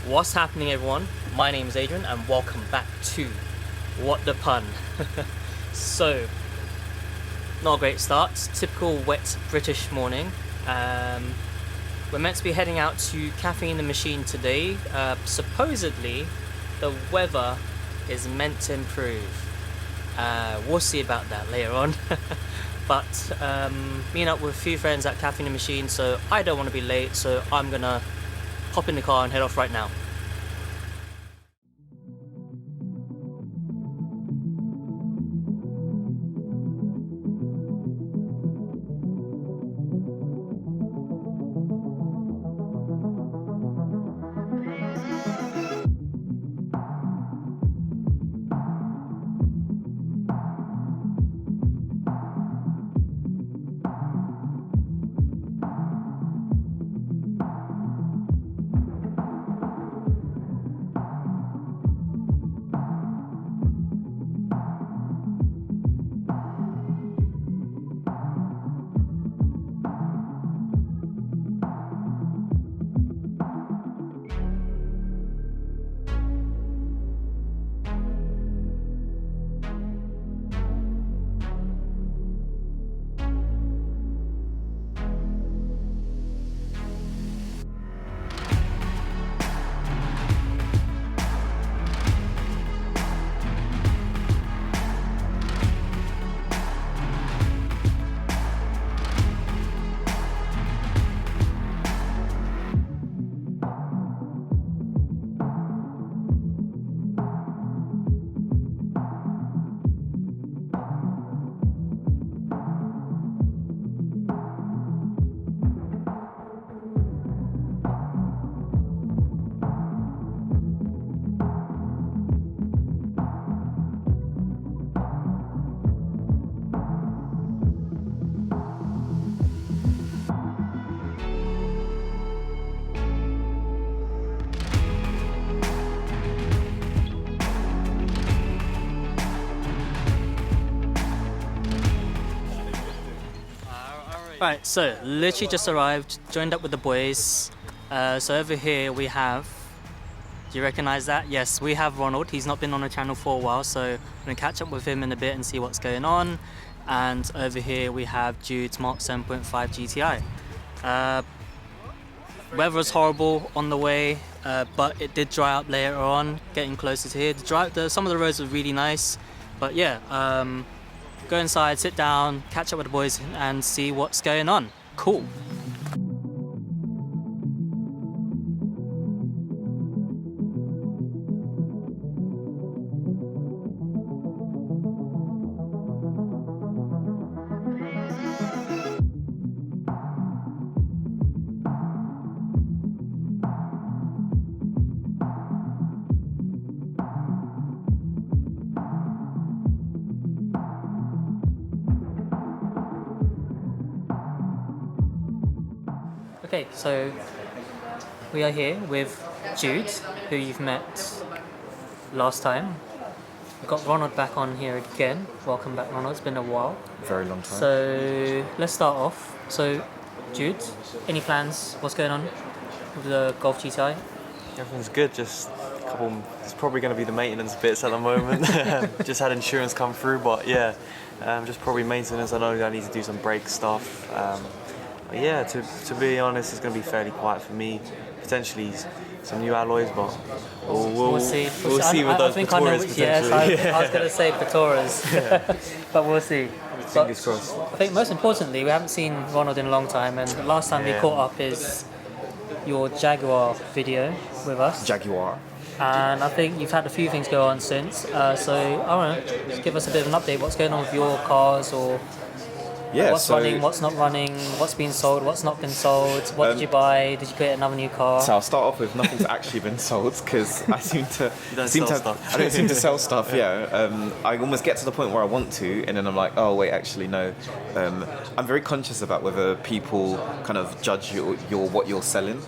What's happening, everyone? My name is Adrian and welcome back to What the Pun. So, not a great start, typical wet British morning. We're meant to be heading out to Caffeine and Machine today. Supposedly, the weather is meant to improve. We'll see about that later on. But meeting up with a few friends at Caffeine and Machine, so I don't want to be late, so I'm gonna hop in the car and head off right now. Right, so literally just arrived, joined up with the boys. So over here we have, do you recognize that? Yes, we have Ronald. He's not been on the channel for a while, so I'm gonna catch up with him in a bit and see what's going on. And over here we have Jude's Mark 7.5 GTI. Weather was horrible on the way, but it did dry up later on, getting closer to here. Some of the roads were really nice, but yeah, go inside, sit down, catch up with the boys and see what's going on. Cool. Okay, so we are here with Jude, who you've met last time. We've got Ronald back on here again. Welcome back, Ronald. It's been a while. Very long time. So let's start off. So, Jude, any plans? What's going on with the Golf GTI? Everything's good, just a couple, it's probably going to be the maintenance bits at the moment. Just had insurance come through, but yeah, just probably maintenance. I know I need to do some brake stuff. Yeah, to be honest, it's going to be fairly quiet for me. Potentially some new alloys, but we'll see. We'll see with those Patoras potentially. Yes, I was going to say Patoras, but we'll see. Fingers crossed. I think most importantly, we haven't seen Ronald in a long time, and the last time we caught up is your Jaguar video with us. Jaguar. And I think you've had a few things go on since. So I don't know, just give us a bit of an update. What's going on with your cars, or what's running, what's not running, what's been sold, what's not been sold, what did you buy, did you get another new car? So I'll start off with nothing's actually been sold, because I don't seem to sell stuff. I almost get to the point where I want to, and then I'm like, oh wait, actually no. I'm very conscious about whether people kind of judge what you're selling.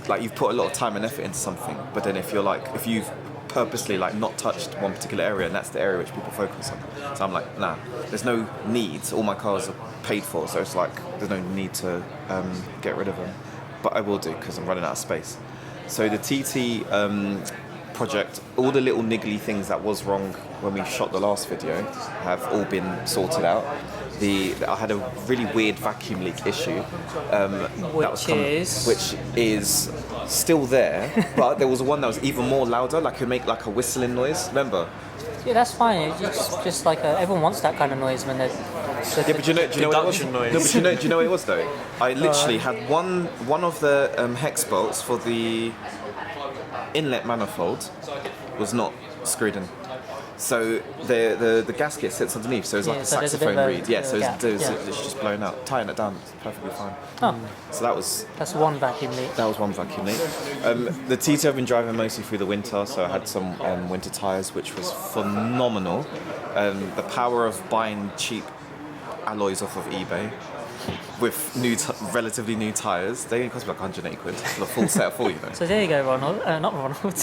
Like, you've put a lot of time and effort into something, but then if you've purposely not touched one particular area, and that's the area which people focus on. So I'm like, nah, there's no need. All my cars are paid for, so it's like there's no need to get rid of them. But I will do, because I'm running out of space. So the TT project, all the little niggly things that was wrong when we shot the last video have all been sorted out. I had a really weird vacuum leak issue, which is still there, but there was one that was even more louder, like it would make like a whistling noise. Remember? Yeah, that's fine. It's just like everyone wants that kind of noise when they're. Yeah, but do you know what it was? Noise. No, but do you know what it was though? I literally had one of the hex bolts for the inlet manifold was not screwed in. So the gasket sits underneath, so it's like a saxophone reed. Yeah, so it's just blown out. Tying it down, it's perfectly fine. Oh. So that's one vacuum leak. That was one vacuum leak. The TT I've been driving mostly through the winter, so I had some winter tyres, which was phenomenal. The power of buying cheap alloys off of eBay with relatively new tyres, they only cost me like 180 quid for the full set of four, you know. So there you go, Ronald. Not Ronald.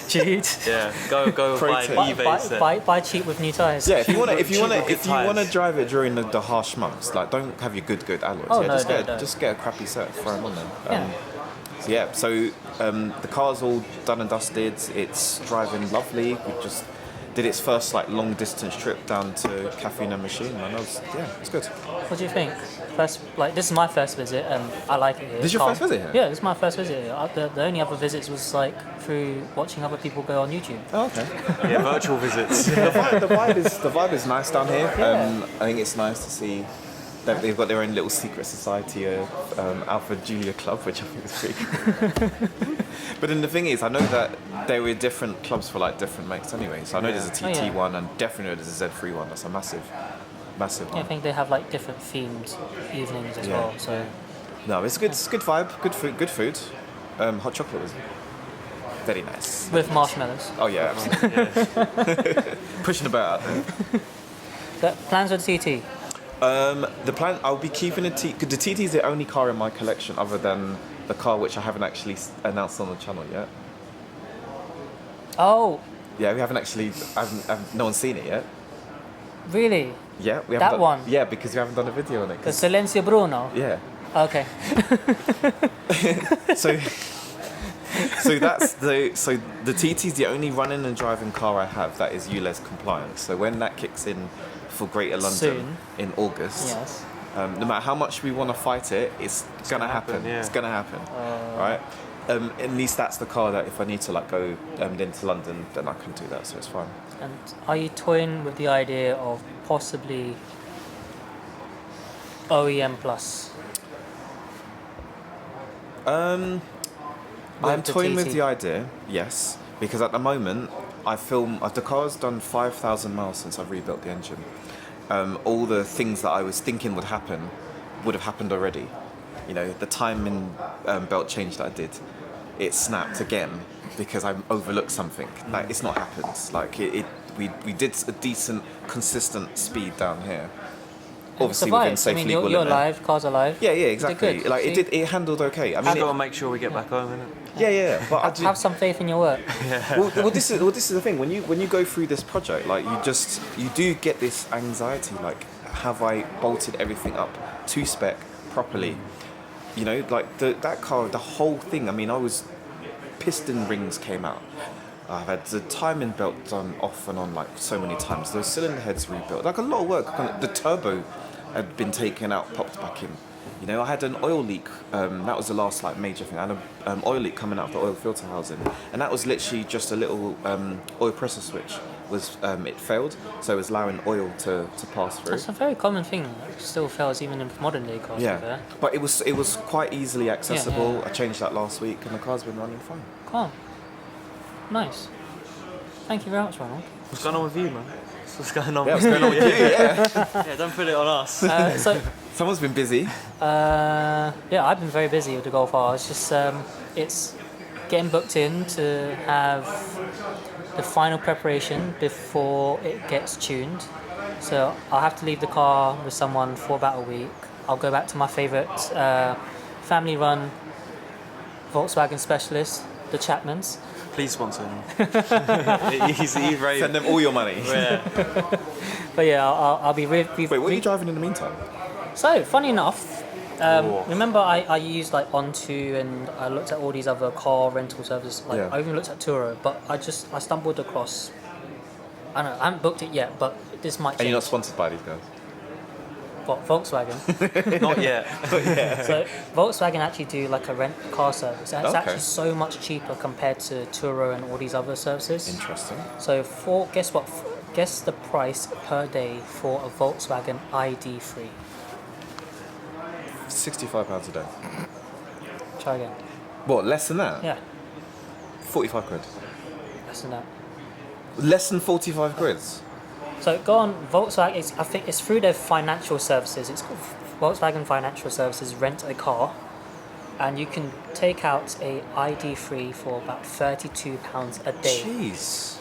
Jude. Yeah, go buy eBay. Buy cheap with new tyres. Yeah, if you wanna drive it during the harsh months, like don't have your good alloys. Oh, yeah, no, just get a crappy set, throw them on there. So the car's all done and dusted. It's driving lovely. We just did its first like long distance trip down to Caffeine and Machine, and it's good. What do you think? This is my first visit, and I like it here. This is your first visit here? Yeah, this is my first visit here. The only other visits was like through watching other people go on YouTube. Oh, okay. Yeah, virtual visits. the vibe is nice down here. Yeah. I think it's nice to see that they've got their own little secret society, Alpha Julia Club, which I think is pretty cool. But then the thing is, I know that there were different clubs for like different makes anyway. So I know there's a TT one, and definitely there's a Z3 one. That's a massive one. Yeah, I think they have like different themed evenings as well. So no, it's good. It's good vibe. Good food. Hot chocolate was very nice. with marshmallows. Oh yeah, absolutely. Pushing about. The plans with TT. The plan, I'll be keeping the TT is the only car in my collection other than the car which I haven't actually announced on the channel yet. Oh, Yeah, we haven't actually, no one's seen it yet. really? Yeah, we haven't That done, one? Yeah, because we haven't done a video on it. The Silencio Bruno? Yeah. Okay. So the TT is the only running and driving car I have that is ULEZ compliant. So when that kicks in for Greater London Soon. in August, Yes. no matter how much we want to fight it, it's gonna happen. yeah. It's gonna happen, right? At least that's the car that if I need to like go into London, then I can do that. So it's fine. And are you toying with the idea of possibly OEM plus? I'm the toying with TT? the idea, yes, because at the moment the car's done 5,000 miles since I've rebuilt the engine. All the things that I was thinking would happen would have happened already. You know, the timing belt change that I did, it snapped again because I overlooked something. Like it's not happened. Like we did a decent, consistent speed down here. Obviously within safe legal limit. You're alive, car's alive. Yeah, exactly. Good, Like see? it handled okay. I We've mean, got to make sure we get back home, innit? yeah. But Have some faith in your work. well, this is the thing. When you go through this project, like you do get this anxiety. Like, have I bolted everything up to spec properly? You know, like that car, the whole thing. I mean, piston rings came out. I've had the timing belt done off and on like so many times. The cylinder heads rebuilt. Like a lot of work. The turbo had been taken out, popped back in. You know, I had an oil leak. That was the last like major thing. I had an oil leak coming out of the oil filter housing, and that was literally just a little oil pressure switch. It failed, so it was allowing oil to pass through. That's a very common thing that still fails even in modern day cars. Yeah, but it was quite easily accessible. Yeah. I changed that last week, and the car's been running fine. Calm. Nice. Thank you very much, Ronald. What's going on with you, man? What's going on? Yeah, what's going on with you? Yeah. Yeah, don't put it on us. Someone's been busy. Yeah, I've been very busy with the Golf R. It's just it's getting booked in to have the final preparation before it gets tuned. So I'll have to leave the car with someone for about a week. I'll go back to my favourite family-run Volkswagen specialist, the Chapmans. Please sponsor him. Easy, right? Send them all your money. Yeah. But yeah, I'll be with. Wait, what are you driving in the meantime? So, funny enough, Remember I used like Onto and I looked at all these other car rental services. Like Yeah. I even looked at Turo, but I stumbled across. I don't know. I haven't booked it yet, but this might change. And you're not sponsored by these guys? What, Volkswagen? Not yet. So Volkswagen actually do like a rent car service, and it's Okay. actually so much cheaper compared to Turo and all these other services. Interesting. So guess what? Guess the price per day for a Volkswagen ID3. £65 a day. Try again. What, less than that? Yeah, 45 quid. less than that. Less than 45 quid? So go on Volkswagen. I think it's through their financial services. It's called Volkswagen Financial Services. Rent a car, and you can take out a ID3 for about £32 a day. Jeez.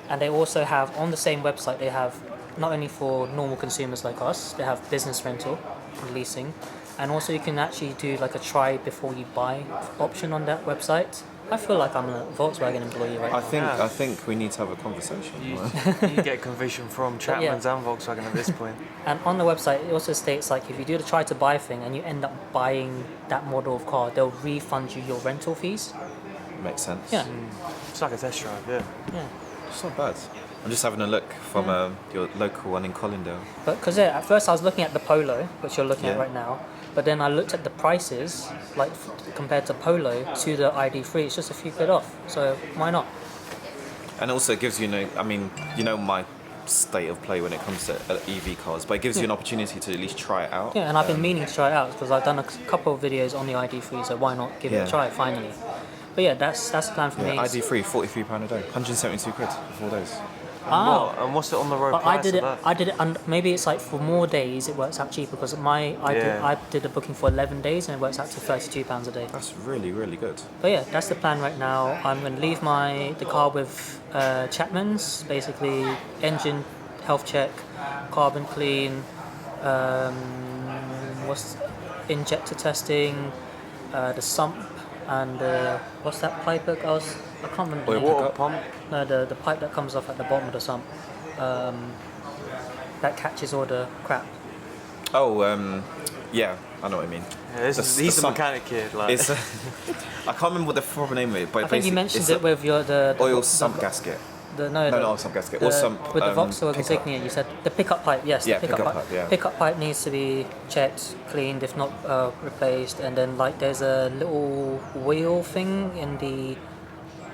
And they also have on the same website. They have not only for normal consumers like us. They have business rental, and leasing, and also you can actually do like a try before you buy option on that website. I feel like I'm a Volkswagen employee right now. I think we need to have a conversation. You get conviction from Chapman's and Volkswagen at this point. And on the website, it also states like if you do the try to buy thing and you end up buying that model of car, they'll refund you your rental fees. Makes sense. Yeah, It's like a test drive, yeah. yeah. It's not bad. I'm just having a look from your local one in Colindale. But because at first I was looking at the Polo, which you're looking at Yeah. right now, but then I looked at the prices, like compared to Polo to the ID3, it's just a few quid off. So why not? And also it gives you, my state of play when it comes to EV cars, but it gives you an opportunity to at least try it out. Yeah, and I've been meaning to try it out because I've done a couple of videos on the ID3, so why not give it Yeah. a try finally? But yeah, that's the plan for me. ID3, £43 a day, 172 quid for 4 days. And what's the on the road But price I did of it. that? I did it. And maybe it's like for more days it works out cheaper because I did a booking for 11 days and it works out to £32 a day. That's really, really good. But yeah, that's the plan right now. I'm going to leave the car with Chapman's. Basically, engine health check, carbon clean, injector testing, the sump, and what's that pipe that goes? I can't remember. the name. Water pump. No, the pipe that comes off at the bottom of the sump. That catches all the crap. Oh, yeah, I know what I mean. Yeah, he's the sump. mechanic here. Like. It's, I can't remember what the proper name of it, but I think you basically mentioned it's it with the oil sump gasket. No, sump gasket. Or sump with the Vauxhall pickup. insignia. You said the pickup pipe. Yes, Yeah, the pickup pipe. yeah. Pickup pipe needs to be checked, cleaned, if not replaced. And then like there's a little wheel thing in the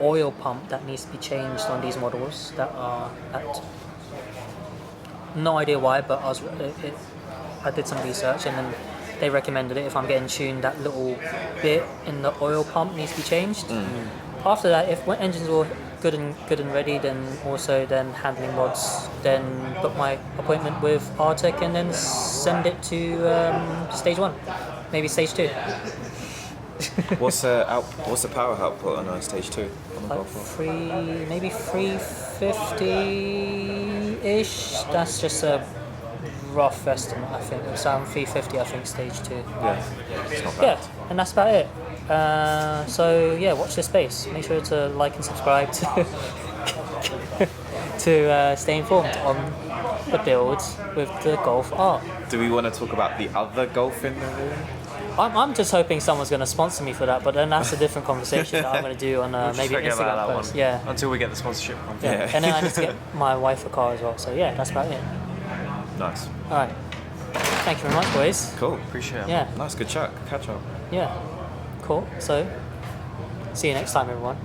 oil pump that needs to be changed on these models that are at no idea why, but I did some research and then they recommended it. If I'm getting tuned, that little bit in the oil pump needs to be changed. After that, if engines were good and ready, then handling rods, then book my appointment with Artec and then send it to stage 1, maybe stage 2. What's the power output on stage 2? On the Like Golf R? maybe 350-ish. That's just a rough estimate, I think. It's around 350, I think, stage 2. Yeah, it's not bad. Yeah, and that's about it. So yeah, watch this space. Make sure to like and subscribe to stay informed on the builds with the Golf R. Do we want to talk about the other Golf in there? I'm just hoping someone's going to sponsor me for that, but then that's a different conversation that I'm going to do on Just maybe forget about Instagram that post. one. Yeah. Until we get the sponsorship. Yeah. And then I need to get my wife a car as well. So yeah, that's about it. Nice. All right. Thank you very much, boys. Cool. Appreciate it. Yeah. Nice, good chat. Catch up. Yeah. Cool. So, see you next time, everyone.